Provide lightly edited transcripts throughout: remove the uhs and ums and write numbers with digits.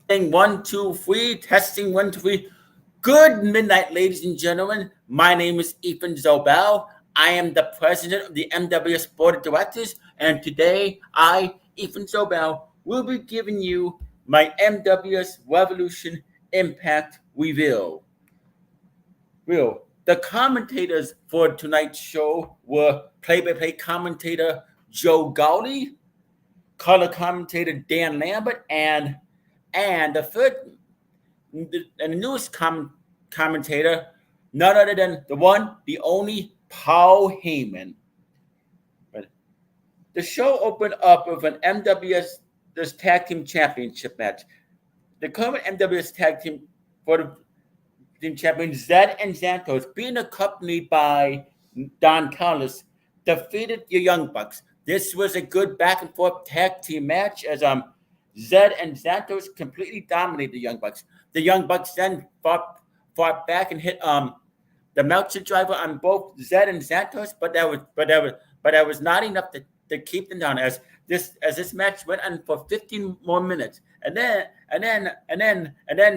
Testing 1, 2, 3. Testing 1, 2, 3. Good midnight, ladies and gentlemen. My name is Ethan Zobelle. I am the president of the NWS Board of Directors, and today I, Ethan Zobelle, will be giving you my NWS Revolution Impact Review. The commentators for tonight's show were play-by-play commentator Joe Gowdy, color commentator Dan Lambert, and the newest commentator, none other than the one, the only Paul Heyman. But the show opened up with an MWS this Tag Team Championship match. The current MWS Tag Team for the Team Champions Zed and Santos, being accompanied by Don Callis, defeated the Young Bucks. This was a good back and forth tag team match as Zed and Santos completely dominated the Young Bucks. The Young Bucks then fought back and hit the Meltzer driver on both Zed and Santos, but that was not enough to keep them down as this match went on for 15 more minutes. And then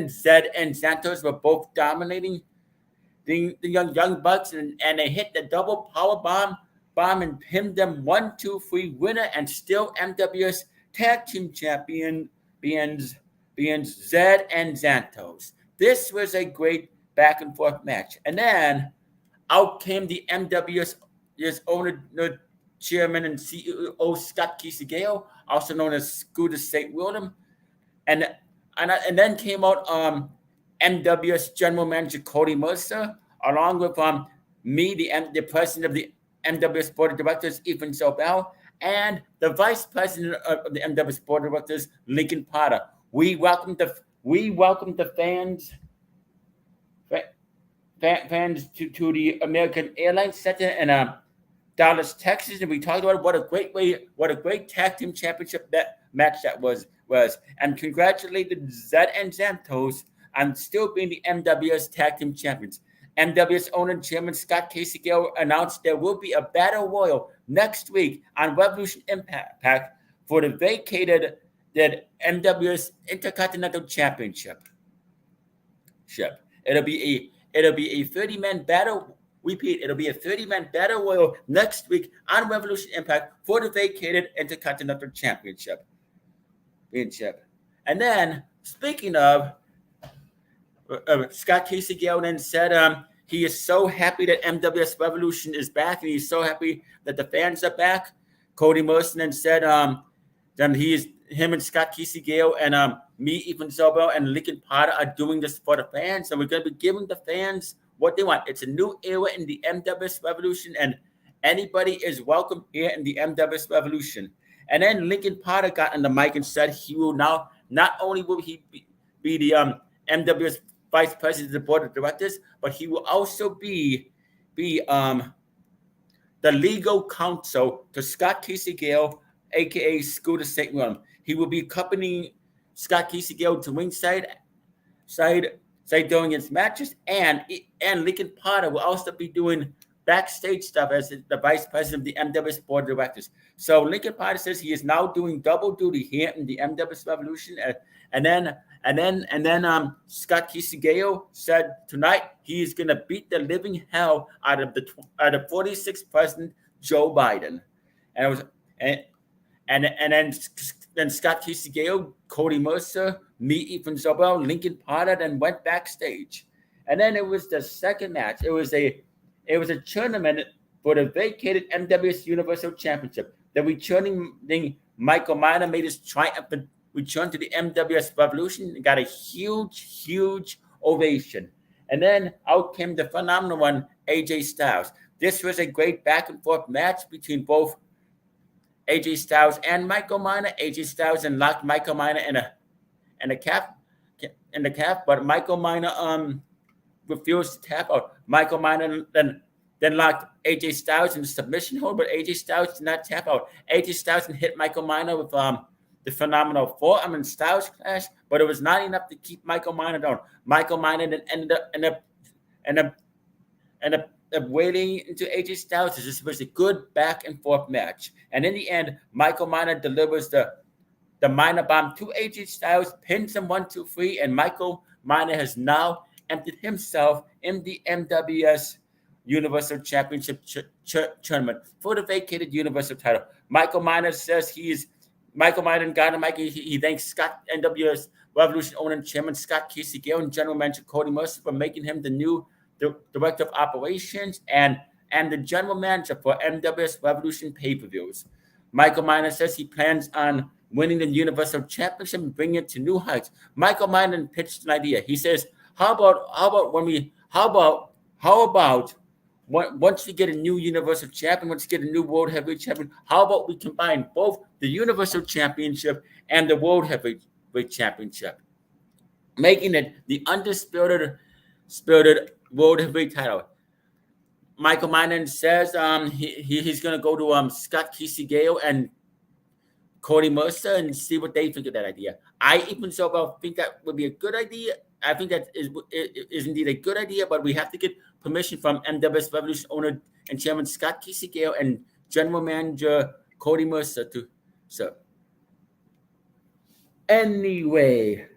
Zed and Santos were both dominating the young Bucks, and they hit the double power bomb and pinned them 1, 2, 3 winner and still MWS Tag Team Champion being Zed and Santos. This was a great back and forth match. And then out came the MWS owner, chairman, and CEO Scott Kisageo, also known as Scooter St. William. And then came out MWS General Manager Cody Mercer, along with me, the president of the MWS Board of Directors, Ethan Zobelle, and the vice president of the MWS Board of Directors, Lincoln Potter. We welcome the fans to the American Airlines Center in Dallas, Texas, and we talked about what a great tag team championship match that was. And congratulated Zed and Santos on still being the MWS Tag Team Champions. MWS owner and chairman Scott Casey-Gill announced there will be a battle royal next week on Revolution Impact for the vacated MWS Intercontinental Championship. It'll be a 30-man battle. Repeat, it'll be a 30-man battle royal next week on Revolution Impact for the vacated Intercontinental Championship. And then, speaking of, Scott Casey-Gill then said he is so happy that MWS Revolution is back, and he's so happy that the fans are back. Cody Mercer then said then him and Scott Casey-Gill and me, Ethan Zobelle, and Lincoln Potter are doing this for the fans, and we're going to be giving the fans what they want. It's a new era in the MWS Revolution, and anybody is welcome here in the MWS Revolution. And then Lincoln Potter got on the mic and said he will now, not only will he be the MWS vice president of the board of directors, but he will also be the legal counsel to Scott Casey-Gill, aka Scooter St. William. He will be accompanying Scott Casey-Gill to ringside during his matches, and Lincoln Potter will also be doing backstage stuff as the vice president of the MWS Board of Directors. So Lincoln Potter says he is now doing double duty here in the MWS Revolution, and then Scott Kisageo said tonight he is going to beat the living hell out of the 46th president Joe Biden, then Scott Kisageo, Cody Mercer, me, Ethan Zobelle, Lincoln Potter then went backstage, and then it was the second match. It was a tournament for the vacated MWS Universal Championship. The returning Michael Miner made his triumphant return to the MWS Revolution and got a huge ovation. And then out came the phenomenal one, AJ Styles. This was a great back and forth match between both AJ Styles and Michael Miner. AJ Styles and locked Michael Miner in the calf, but Michael Miner refused to tap out. Michael Miner then locked AJ Styles in the submission hold, but AJ Styles did not tap out. AJ Styles hit Michael Miner with the phenomenal forearm and Styles clash, but it was not enough to keep Michael Miner down. Michael Miner then ended up waiting into AJ Styles. This was a good back and forth match, and in the end, Michael Miner delivers the the Minor Bomb to AJ Styles, pins him 1, 2, 3, and Michael Minor has now emptied himself in the NWS Universal Championship tournament for the vacated Universal title. Michael Minor says Michael Minor got him. He thanks Scott NWS Revolution owner and chairman Scott Casey Gale and general manager Cody Mercer for making him the new director of operations and the general manager for NWS Revolution pay-per-views. Michael Minor says he plans on winning the Universal Championship and bringing it to new heights. Michael Minor pitched an idea. He says, how about once we get a new Universal Champion, once we get a new World Heavyweight Champion, how about we combine both the Universal Championship and the World Heavyweight Championship, making it the undisputed World Heavyweight title. Michael Minor says he's going to go to Scott Casey Gale and Cody Mercer and see what they think of that idea. I even think that would be a good idea. I think that is indeed a good idea, but we have to get permission from NWS Revolution owner and chairman Scott Casey Gale and general manager Cody Mercer to so. Anyway,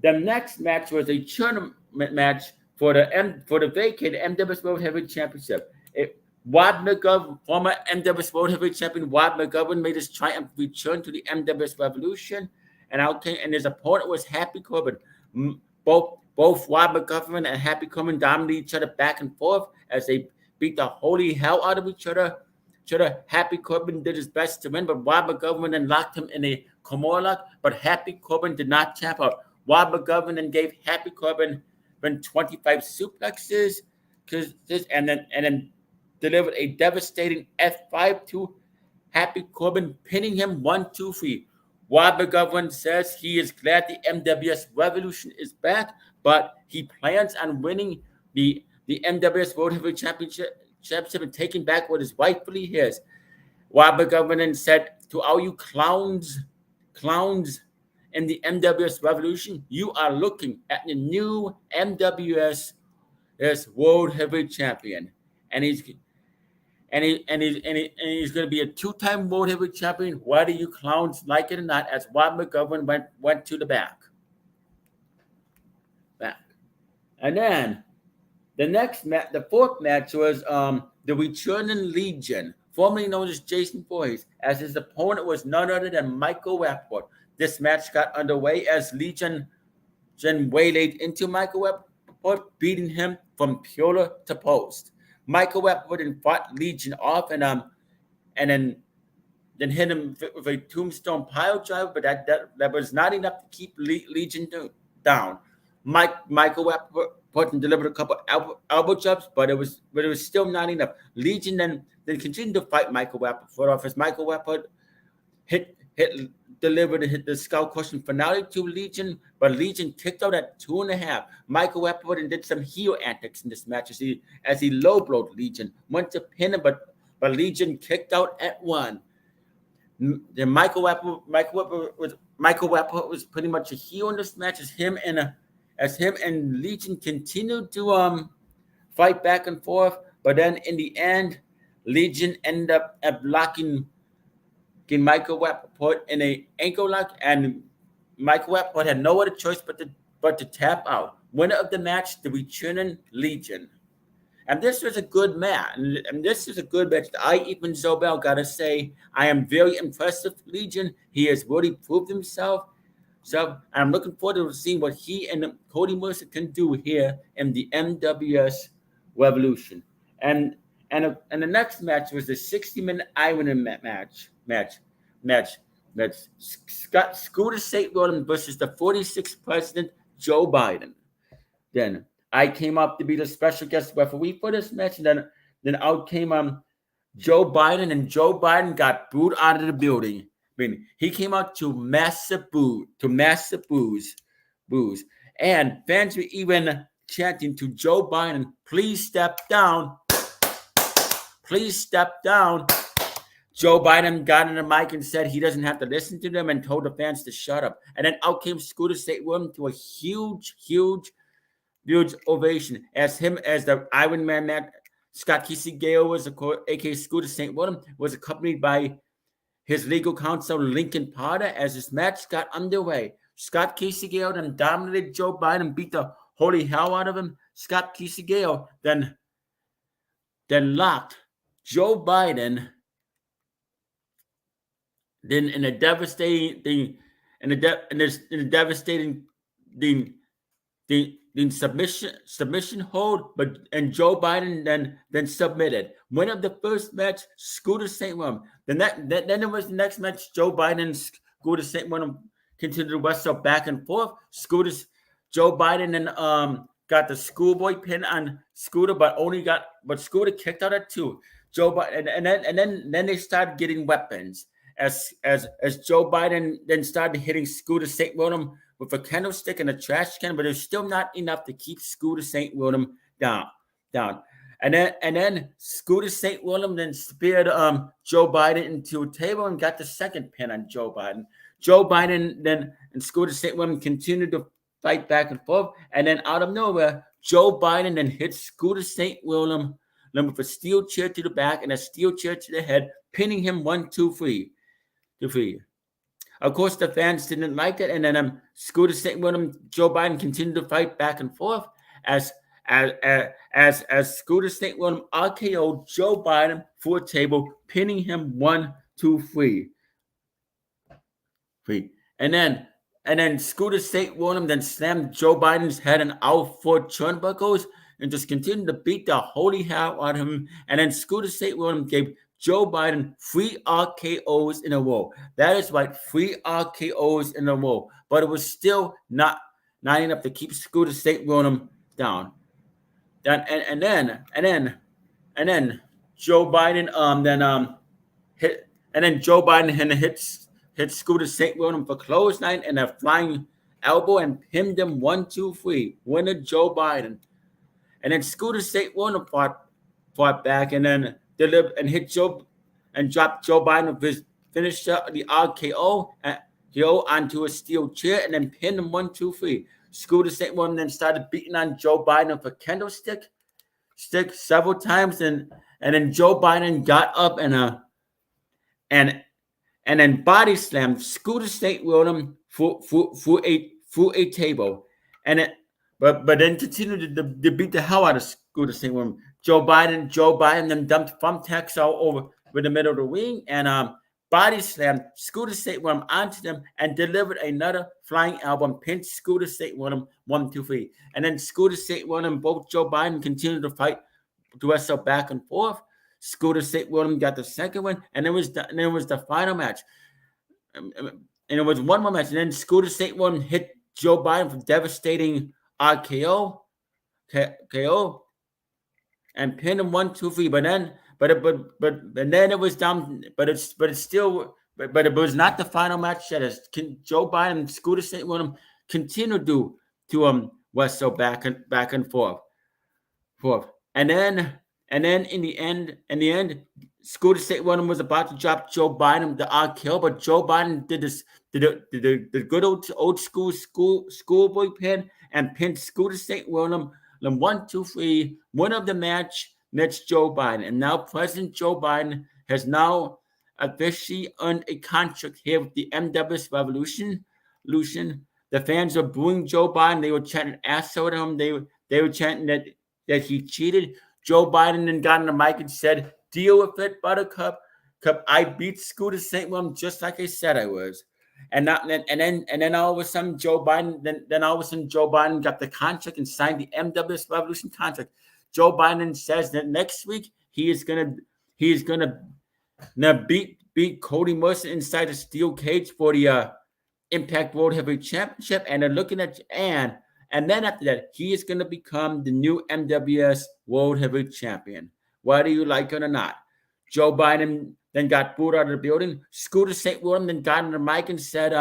the next match was a tournament match for the vacated NWS World Heavyweight Championship. Wad McGovern, former NWS World Heavyweight Champion Wad McGovern, made his triumph return to the NWS Revolution, and his opponent was Happy Corbin. Both Wad McGovern and Happy Corbin dominated each other back and forth as they beat the holy hell out of each other. Happy Corbin did his best to win, but Wad McGovern then locked him in a Kimura lock, but Happy Corbin did not tap out. Wad McGovern then gave Happy Corbin 25 suplexes, and then delivered a devastating F5 to Happy Corbin, pinning him 1, 2, 3. Wad McGovern says he is glad the NWS Revolution is back, but he plans on winning the NWS World Heavyweight Championship and taking back what is rightfully his. Wad McGovern said, to all you clowns in the NWS Revolution, you are looking at the new NWS World Heavyweight Champion, and he's going to be a 2-time World Heavyweight Champion, whether you clowns like it or not, as Wad McGovern went to the back. And then the fourth match was the returning Legion, formerly known as Jason Voorhees, as his opponent was none other than Michael Rappaport. This match got underway as Legion waylaid into Michael Rappaport, beating him from pillar to post. Michael Rappaport then fought Legion off and then hit him with a tombstone pile driver, but that was not enough to keep Legion down. Michael Rappaport delivered a couple elbow jabs, but it was still not enough. Legion then continued to fight Michael Rappaport off as Michael Rappaport delivered the skull crushing finale to Legion, but Legion kicked out at 2.5. Michael Rappaport did some heel antics in this match as he low blowed Legion, went to pin him, but Legion kicked out at 1. Then Michael Rappaport was pretty much a heel in this match as him and Legion continued to fight back and forth, but then in the end, Legion ended up locking Michael Rappaport in an ankle lock, and Michael Rappaport had no other choice but to tap out. Winner of the match, the returning Legion. And this was a good match. I, even Zobelle, gotta say, I am very impressed with Legion. He has really proved himself. So I'm looking forward to seeing what he and Cody Mercer can do here in the NWS Revolution. And the next match was the 60-minute Iron match. Scooter St. Rollins versus the 46th president, Joe Biden. Then I came up to be the special guest referee for this match, and then out came Joe Biden, and Joe Biden got booed out of the building. I mean, he came out to massive boos, and fans were even chanting to Joe Biden, "Please step down, please step down." Joe Biden got in the mic and said he doesn't have to listen to them and told the fans to shut up. And then out came Scooter St. Rollins to a huge ovation as the Iron Man Scott Casey Gale was, aka Scooter St. Rollins, was accompanied by his legal counsel, Lincoln Potter, as this match got underway. Scott Casey Gale then dominated Joe Biden, beat the holy hell out of him. Scott Casey Gale then locked Joe Biden then in a devastating thing, in a devastating the submission hold, and Joe Biden then submitted. Winner of the first match, Scooter St. William. Then it was the next match, Joe Biden and Scooter St. William continued to wrestle back and forth. Joe Biden then got the schoolboy pin on Scooter, but Scooter kicked out at 2. Joe Biden and then they started getting weapons as Joe Biden then started hitting Scooter St. William with a candlestick and a trash can, but it was still not enough to keep Scooter St. William down. And then Scooter St. William then speared Joe Biden into a table and got the second pin on Joe Biden. Joe Biden then and Scooter St. William continued to fight back and forth, and then out of nowhere, Joe Biden then hit Scooter St. William with a steel chair to the back and a steel chair to the head, pinning him 1, 2, 3. Of course, the fans didn't like it, and then Scooter St. William, Joe Biden continued to fight back and forth as Scooter St. William RKO'd Joe Biden for a table, pinning him 1, 2, 3. And then Scooter St. William then slammed Joe Biden's head and out 4 turnbuckles and just continued to beat the holy hell out of him. And then Scooter St. William gave Joe Biden 3 RKOs in a row. That is right, 3 RKOs in a row. But it was still not enough to keep Scooter St. William down. And then Joe Biden hit Scooter St. William for clothesline and a flying elbow and pinned him 1, 2, 3. Winner Joe Biden. And then Scooter St. William fought back and then delivered and hit Joe and dropped Joe Biden with his finisher, the RKO onto a steel chair and then pinned him 1, 2, 3. Scooter St. William then started beating on Joe Biden with a candlestick several times, and then Joe Biden got up and then body slammed Scooter St. William through a table, but then continued to beat the hell out of Scooter St. William. Joe Biden then dumped thumbtacks all over the middle of the ring and body slammed Scooter St. William onto them and delivered another flying elbow and pinned Scooter St. William 1, 2, 3. And then Scooter St. William and both Joe Biden continued to fight to wrestle back and forth. Scooter St. William got the second one, and it was the final match. And it was one more match, and then Scooter St. William hit Joe Biden for devastating RKO, and pinned him 1, 2, 3. But then it was down. But it was not the final match yet. As Joe Biden and Scooter St. William continued to wrestle back and forth. And then in the end, Scooter St. William was about to drop Joe Biden the RKO, but Joe Biden did the good old schoolboy pin and pinned Scooter St. William 1, 2, 3. Winner of the match, Joe Biden, and now President Joe Biden has now officially earned a contract here with the NWSRevolution. The fans were booing Joe Biden. They were chanting asshole to him. They were chanting that he cheated. Joe Biden then got on the mic and said, "Deal with it, Buttercup. I beat Scooter St. William just like I said I was." And then all of a sudden Joe Biden got the contract and signed the NWSRevolution contract. Joe Biden says that next week he is gonna beat Cody Mercer inside a steel cage for the Impact World Heavyweight Championship, and they're looking at and then after that he is gonna become the new MWS World Heavyweight Champion, whether you like it or not. Joe Biden then got booed out of the building. Scooter St. William then got on the mic and said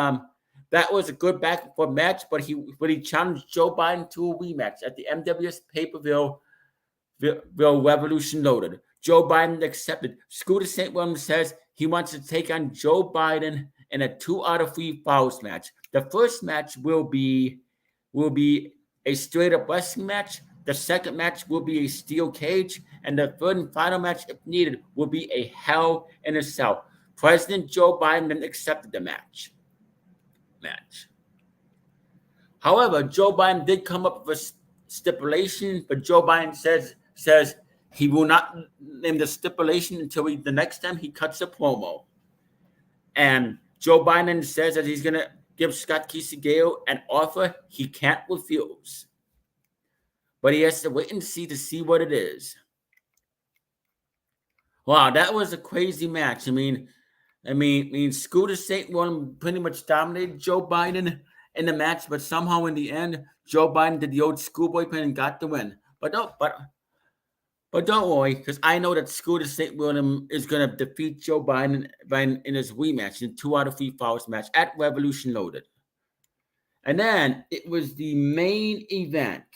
that was a good back and forth match, but he challenged Joe Biden to a rematch at the MWS pay-per-view Revolution Loaded. Joe Biden accepted. Scooter St. William says he wants to take on Joe Biden in a 2 out of 3 falls match. The first match will be a straight-up wrestling match. The second match will be a steel cage, and the third and final match, if needed, will be a Hell in a Cell. President Joe Biden then accepted the match. However, Joe Biden did come up with a stipulation, but Joe Biden says he will not name the stipulation until the next time he cuts a promo. And Joe Biden says that he's going to give Scott Quisqueya an offer he can't refuse. But he has to wait and see what it is. Wow, that was a crazy match. I mean, Scooter St. William pretty much dominated Joe Biden in the match, but somehow in the end, Joe Biden did the old schoolboy pin and got the win. But don't worry, because I know that Scooter St. William is going to defeat Joe Biden in his rematch, in 2 out of 3 falls match at Revolution Loaded. And then it was the main event.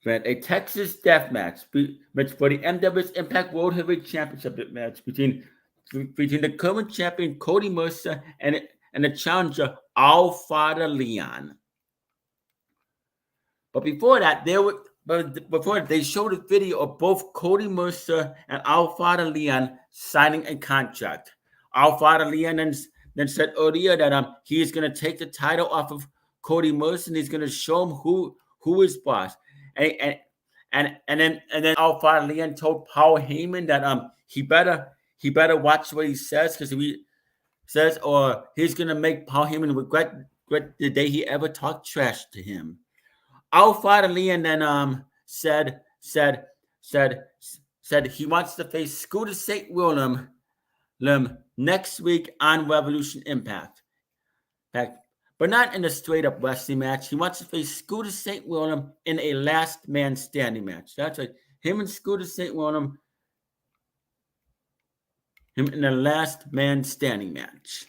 A Texas death match for the NWS Impact World Heavyweight Championship match between the current champion Cody Mercer and the challenger Alfaro Leon. But before that, they showed a video of both Cody Mercer and Alfaro Leon signing a contract. Alfaro Leon then said earlier that he is going to take the title off of Cody Mercer and he's going to show him who is boss. And then Alfaro Leon told Paul Heyman that he better watch what he says, because if he says, or he's gonna make Paul Heyman regret the day he ever talked trash to him. Alfaro Leon then said he wants to face Scooter St. William next week on Revolution Impact. But not in a straight-up wrestling match. He wants to face Scooter St. William in a last man standing match. That's right. Him and Scooter St. William, him in a last man standing match.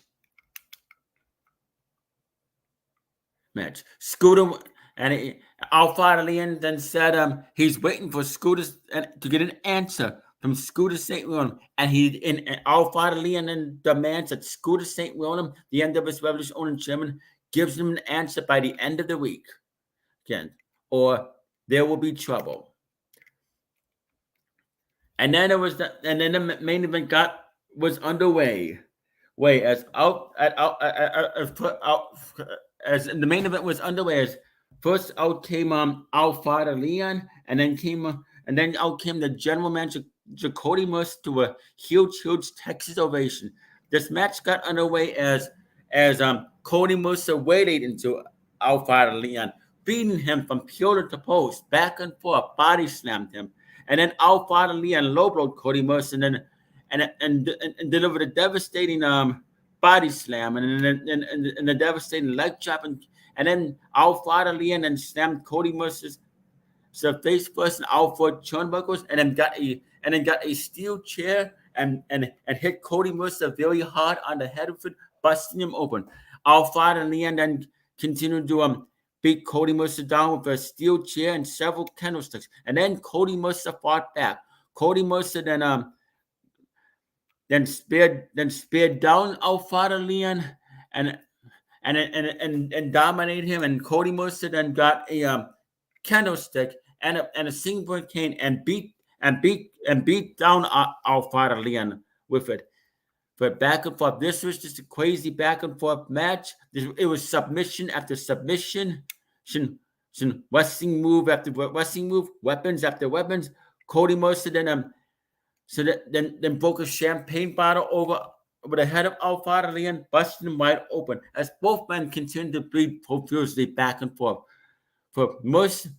Scooter and Alfaro Leon then said he's waiting for Scooter to get an answer from Scooter St. William, and Alfaro Leon then demands that Scooter St. William, the NWSRevolution owner and chairman, gives him an answer by the end of the week, again, or there will be trouble. And then the main event was underway. As the main event was underway, as first out came Alfaro Leon, and then out came the general manager Cody Mercer to a huge Texas ovation. This match got underway as Cody Mercer waded into Alfaro Leon, beating him from pillar to post, back and forth, body slammed him, and then Alfaro Leon low-blowed Cody Mercer and delivered a devastating body slam and a devastating leg chop, and then Alfaro Leon then slammed Cody Mercer's face first and out for turnbuckles, and then got a steel chair and hit Cody Mercer very hard on the head of it, busting him open. Alfaro Leon then continued to beat Cody Mercer down with a steel chair and several candlesticks, and then Cody Mercer fought back. Cody Mercer then speared down Alfaro Leon and dominated him, and Cody Mercer then got a candlestick and a single cane and beat down Alfaro Leon with it. But back and forth. This was just a crazy back and forth match. It was submission after submission, wrestling move after wrestling move, weapons after weapons. Cody Mercer then broke a champagne bottle over the head of Alfaro Leon, busting him wide open as both men continued to bleed profusely back and forth. For Mercer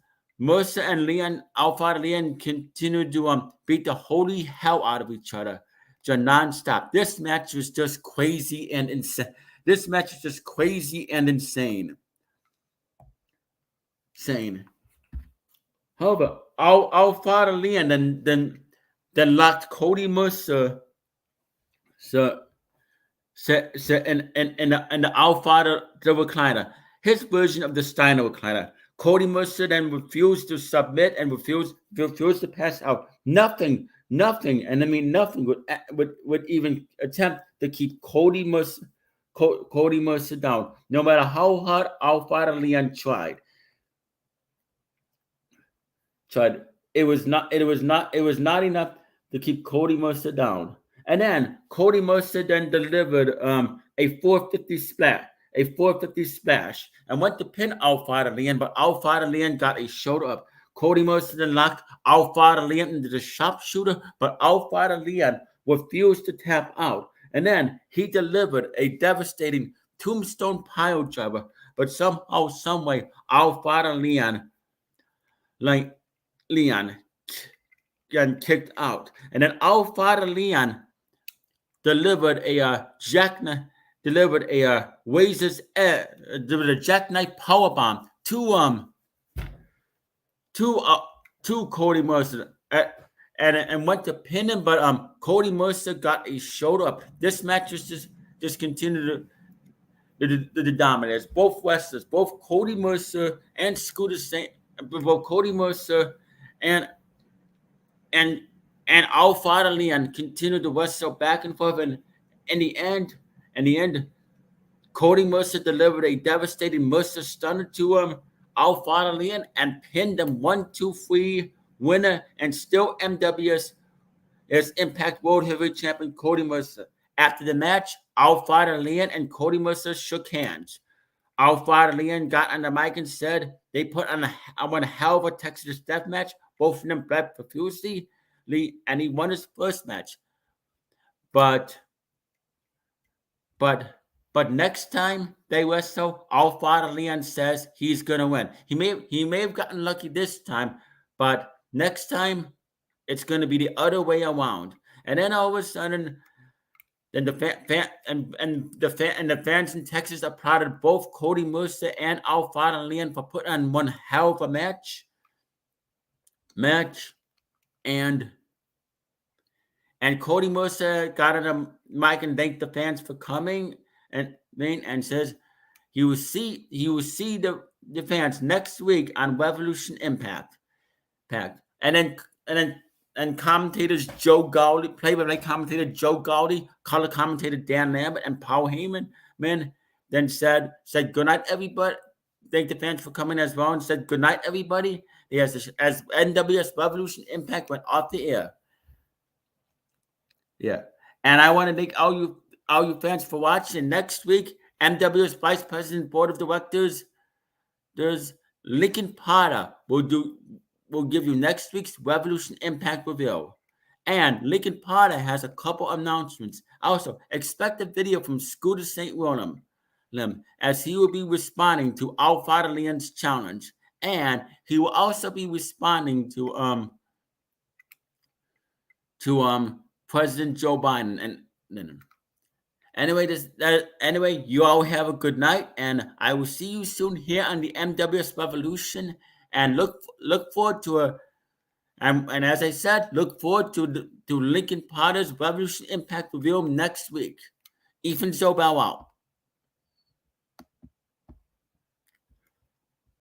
and Leon, Alfaro Leon continued to beat the holy hell out of each other, just nonstop. This match was just crazy and insane. However, Alfaro Leon then locked Cody Mercer in the Alfaro the recliner, his version of the Steiner recliner. Cody Mercer then refused to submit and refused to pass out. Nothing, and I mean nothing would even attempt to keep Cody Mercer down, no matter how hard Alfaro Leon tried. tried. It was not enough to keep Cody Mercer down. And then Cody Mercer then delivered a 450 splash, and went to pin Alfada Leon, but Alfada Leon got a shoulder up. Cody Mercer then locked Alfada Leon into the sharpshooter, but Alfada Leon refused to tap out. And then he delivered a devastating tombstone pile driver, but somehow, someway, Alfada Leon got kicked out. And then Alfada Leon delivered a jackknife power bomb to Cody Mercer, and went to pin him, but Cody Mercer got a shoulder up. This match just continued the dominance. Both wrestlers, both Cody Mercer and Scooter Saint, both Cody Mercer and Alfada Leon continued to wrestle back and forth, and in the end, Cody Mercer delivered a devastating Mercer stunner to Alfada Leon and pinned him 1-2-3 winner, and still MWS is Impact World Heavyweight Champion Cody Mercer. After the match, Alfada Leon and Cody Mercer shook hands. Alfada Leon got on the mic and said they put on a hell of a Texas death match. Both of them bled profusely, and he won his first match. But next time they wrestle, Alfada Leon says he's gonna win. He may have gotten lucky this time, but next time it's gonna be the other way around. And then all of a sudden, then the fans in Texas applauded both Cody Mercer and Alfada Leon for putting on one hell of a match. And Cody Mercer got on the mic and thanked the fans for coming, and says he will see the fans next week on Revolution Impact. And commentators Joe Gowdy, play-by-play commentator Joe Gowdy, color commentator Dan Lambert, and Paul Heyman, then said good night, everybody. Thank the fans for coming as well, and said good night, everybody. As NWS Revolution Impact went off the air. Yeah, and I want to thank all you fans for watching. Next week, NWS Vice President Board of Directors, there's Lincoln Potter will give you next week's Revolution Impact review. And Lincoln Potter has a couple announcements. Also, expect a video from Scooter St. William, as he will be responding to Alfada Leon's challenge. And he will also be responding to President Joe Biden. And anyway, you all have a good night, and I will see you soon here on the NWS Revolution. And look forward to and as I said, look forward to Lincoln Potter's Revolution Impact review next week. Ethan Zobelle out.